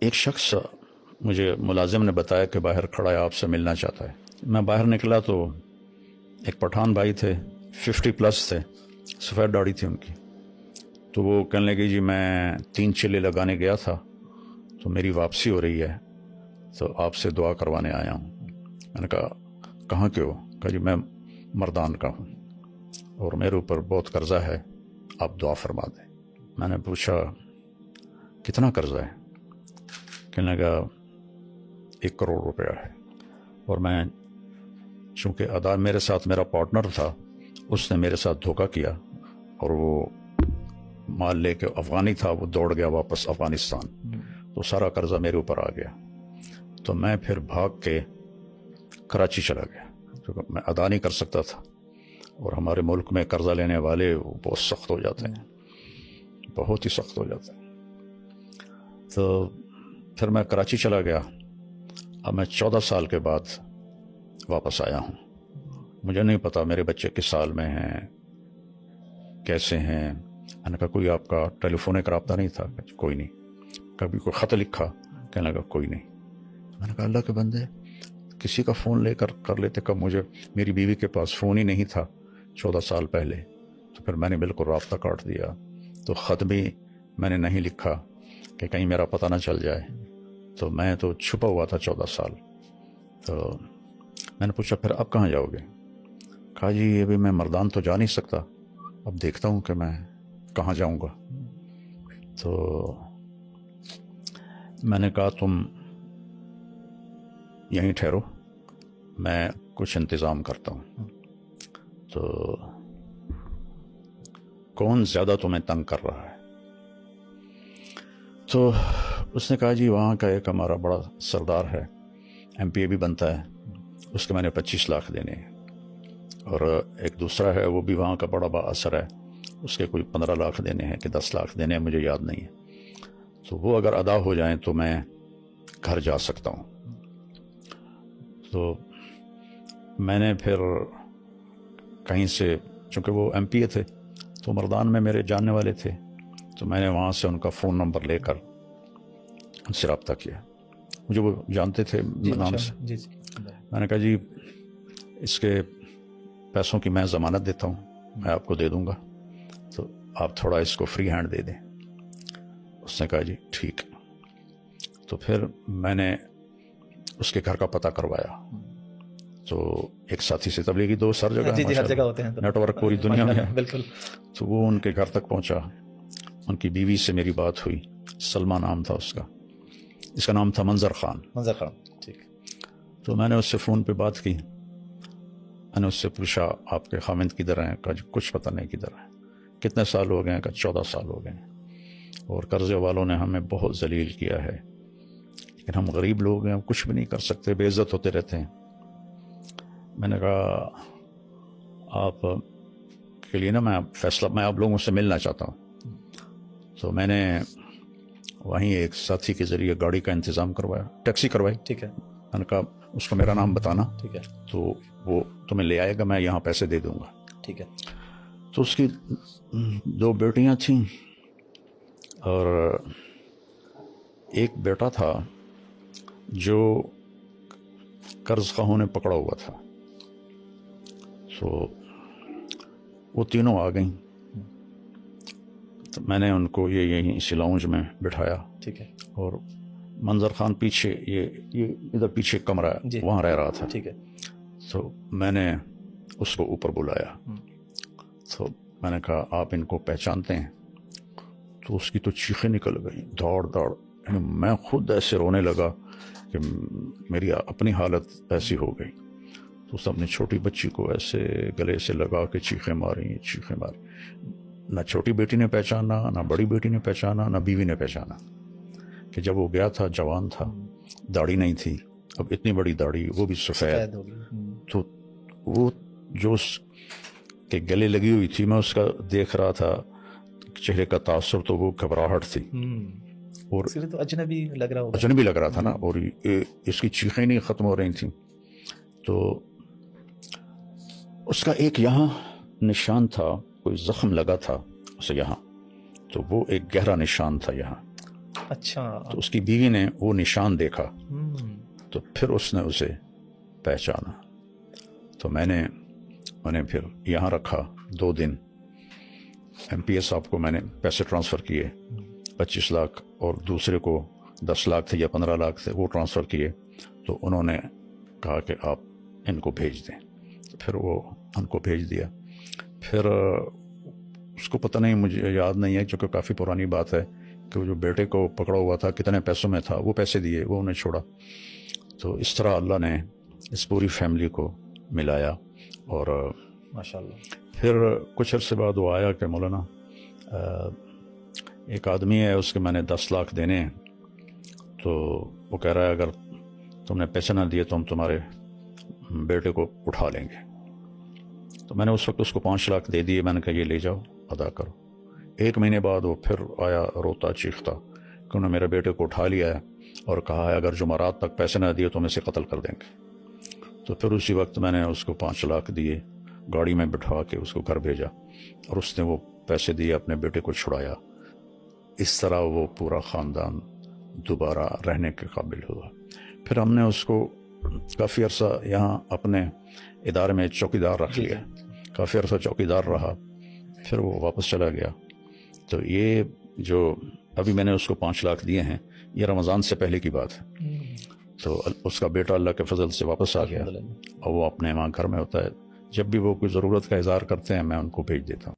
ایک شخص مجھے ملازم نے بتایا کہ باہر کھڑا ہے، آپ سے ملنا چاہتا ہے. میں باہر نکلا تو ایک پٹھان بھائی تھے، 50+ تھے، سفید داڑھی تھی ان کی. تو وہ کہنے لگے جی میں 3 چلے لگانے گیا تھا تو میری واپسی ہو رہی ہے تو آپ سے دعا کروانے آیا ہوں. میں نے کہا کہاں کے ہو؟ کہا جی میں مردان کا ہوں اور میرے اوپر بہت قرضہ ہے، آپ دعا فرما دیں. میں نے پوچھا کتنا قرضہ ہے؟ کہنے لگا 1 کروڑ روپیہ ہے. اور میں چونکہ میرے ساتھ میرا پارٹنر تھا، اس نے میرے ساتھ دھوکہ کیا اور وہ مال لے کے افغانی تھا، وہ دوڑ گیا واپس افغانستان، تو سارا قرضہ میرے اوپر آ گیا. تو میں پھر بھاگ کے کراچی چلا گیا کیونکہ میں ادا نہیں کر سکتا تھا. اور ہمارے ملک میں قرضہ لینے والے وہ بہت سخت ہو جاتے ہیں، بہت ہی سخت ہو جاتے ہیں. تو پھر میں کراچی چلا گیا. اب میں 14 سال کے بعد واپس آیا ہوں. مجھے نہیں پتا میرے بچے کس سال میں ہیں، کیسے ہیں. میں نے کہا کوئی آپ کا ٹیلی فونک رابطہ نہیں تھا؟ کوئی نہیں. کبھی کوئی خط لکھا؟ کہنے لگا کوئی نہیں. میں نے کہا اللہ کے بندے کسی کا فون لے کر لیتے. کب مجھے میری بیوی کے پاس فون ہی نہیں تھا 14 سال پہلے، تو پھر میں نے بالکل رابطہ کاٹ دیا. تو خط بھی میں نے نہیں لکھا کہ کہیں میرا پتہ نہ چل جائے. تو میں تو چھپا ہوا تھا 14 سال. تو میں نے پوچھا پھر اب کہاں جاؤ گے؟ کہا جی ابھی میں مردان تو جا نہیں سکتا، اب دیکھتا ہوں کہ میں کہاں جاؤں گا. تو میں نے کہا تم یہیں ٹھہرو، میں کچھ انتظام کرتا ہوں. تو کون زیادہ تمہیں تنگ کر رہا ہے؟ تو اس نے کہا جی وہاں کا ایک ہمارا بڑا سردار ہے، MP بھی بنتا ہے، اس کے میں نے 25 لاکھ دینے ہیں. اور ایک دوسرا ہے وہ بھی وہاں کا بڑا با اثر ہے، اس کے کوئی 15 لاکھ دینے ہیں کہ 10 لاکھ دینے ہیں، مجھے یاد نہیں ہے. تو وہ اگر ادا ہو جائیں تو میں گھر جا سکتا ہوں. تو میں نے پھر کہیں سے، چونکہ وہ MP تھے تو مردان میں میرے جاننے والے تھے، تو میں نے وہاں سے ان کا فون نمبر لے کر ان سے رابطہ کیا. مجھے وہ جانتے تھے نام سے. میں نے کہا جی اس کے پیسوں کی میں ضمانت دیتا ہوں، میں آپ کو دے دوں گا، تو آپ تھوڑا اس کو فری ہینڈ دے دیں. اس نے کہا جی ٹھیک. تو پھر میں نے اس کے گھر کا پتہ کروایا. تو ایک ساتھی سے تبلیغی دوست ہر جگہ ہر جگہ ہوتے ہیں، نیٹ ورک پوری دنیا میں ہے. بالکل. تو وہ ان کے گھر تک پہنچا. ان کی بیوی سے میری بات ہوئی، سلمہ نام تھا اس کا، اس کا نام تھا منظر خان. ٹھیک. تو میں نے اس سے فون پہ بات کی. میں نے اس سے پوچھا آپ کے خامند کدھر ہیں؟ کہا کچھ پتہ نہیں کدھر ہیں. کتنے سال ہو گئے ہیں؟ کہا 14 سال ہو گئے ہیں. اور قرضے والوں نے ہمیں بہت ذلیل کیا ہے، لیکن ہم غریب لوگ ہیں، ہم کچھ بھی نہیں کر سکتے، بے عزت ہوتے رہتے ہیں. میں نے کہا آپ کے لیے نا میں فیصلہ، میں آپ لوگوں سے ملنا چاہتا ہوں. تو میں نے وہیں ایک ساتھی کے ذریعے گاڑی کا انتظام کروایا، ٹیکسی کروائی. ٹھیک ہے. میں نے کہا اس کو میرا نام بتانا، ٹھیک ہے. تو وہ تمہیں لے آئے گا، میں یہاں پیسے دے دوں گا. ٹھیک ہے. تو اس کی 2 بیٹیاں تھیں اور ایک بیٹا تھا جو قرض خواہوں نے پکڑا ہوا تھا. تو وہ تینوں آ گئیں. تو میں نے ان کو یہیں اسی لاؤنج میں بٹھایا. ٹھیک ہے. اور منظر خان پیچھے، یہ ادھر پیچھے کمرہ ہے، وہاں رہ رہا تھا. ٹھیک ہے. تو میں نے اس کو اوپر بلایا. تو میں نے کہا آپ ان کو پہچانتے ہیں؟ تو اس کی تو چیخیں نکل گئیں، دوڑ دوڑ. میں خود ایسے رونے لگا کہ میری اپنی حالت ایسی ہو گئی. تو اس نے اپنی چھوٹی بچی کو ایسے گلے سے لگا کے چیخیں ماری. نہ چھوٹی بیٹی نے پہچانا، نہ بڑی بیٹی نے پہچانا، نہ بیوی نے پہچانا کہ جب وہ گیا تھا جوان تھا، داڑھی نہیں تھی، اب اتنی بڑی داڑھی، وہ بھی سفید. تو وہ جو اس کے گلے لگی ہوئی تھی، میں اس کا دیکھ رہا تھا چہرے کا تاثر، تو وہ گھبراہٹ تھی اور تو اجنبی لگ رہا ہوگا، اجنبی لگ رہا تھا نا. اور اس کی چیخیں نہیں ختم ہو رہی تھیں. تو اس کا ایک یہاں نشان تھا، کوئی زخم لگا تھا اسے یہاں، تو وہ ایک گہرا نشان تھا یہاں. اچھا تو اس کی بیوی نے وہ نشان دیکھا ہم، تو پھر اس نے اسے پہچانا. تو میں نے انہیں پھر یہاں رکھا 2 دن. ایم پی ایس صاحب کو میں نے پیسے ٹرانسفر کیے 25 لاکھ اور دوسرے کو 10 لاکھ تھے یا 15 لاکھ تھے وہ ٹرانسفر کیے. تو انہوں نے کہا کہ آپ ان کو بھیج دیں. پھر وہ ان کو بھیج دیا. پھر اس کو پتہ نہیں, مجھے یاد نہیں ہے چونکہ کافی پرانی بات ہے, کہ وہ جو بیٹے کو پکڑا ہوا تھا کتنے پیسوں میں تھا وہ پیسے دیے, وہ انہیں چھوڑا. تو اس طرح اللہ نے اس پوری فیملی کو ملایا. اور ماشاء اللہ. پھر کچھ عرصے بعد وہ آیا کہ مولانا ایک آدمی ہے اس کے میں نے 10 لاکھ دینے ہیں, تو وہ کہہ رہا ہے اگر تم نے پیسے نہ دیے تو ہم تمہارے بیٹے کو اٹھا لیں گے. تو میں نے اس وقت اس کو 5 لاکھ دے دیے. میں نے کہا یہ لے جاؤ ادا کرو. 1 مہینے بعد وہ پھر آیا روتا چیختا کہ انہوں نے میرے بیٹے کو اٹھا لیا ہے اور کہا ہے اگر جمعرات تک پیسے نہ دیے تو ہم اسے قتل کر دیں گے. تو پھر اسی وقت میں نے اس کو 5 لاکھ دیے, گاڑی میں بٹھا کے اس کو گھر بھیجا اور اس نے وہ پیسے دیے, اپنے بیٹے کو چھڑایا. اس طرح وہ پورا خاندان دوبارہ رہنے کے قابل ہوا. پھر ہم نے اس کو کافی عرصہ یہاں اپنے ادارے میں چوکیدار رکھ لیا. کافی عرصہ چوکیدار رہا. پھر وہ واپس چلا گیا. تو یہ جو ابھی میں نے اس کو 5 لاکھ دیے ہیں یہ رمضان سے پہلے کی بات ہے. تو اس کا بیٹا اللہ کے فضل سے واپس آ گیا اور وہ اپنے وہاں گھر میں ہوتا ہے. جب بھی وہ کوئی ضرورت کا اظہار کرتے ہیں میں ان کو بھیج دیتا ہوں.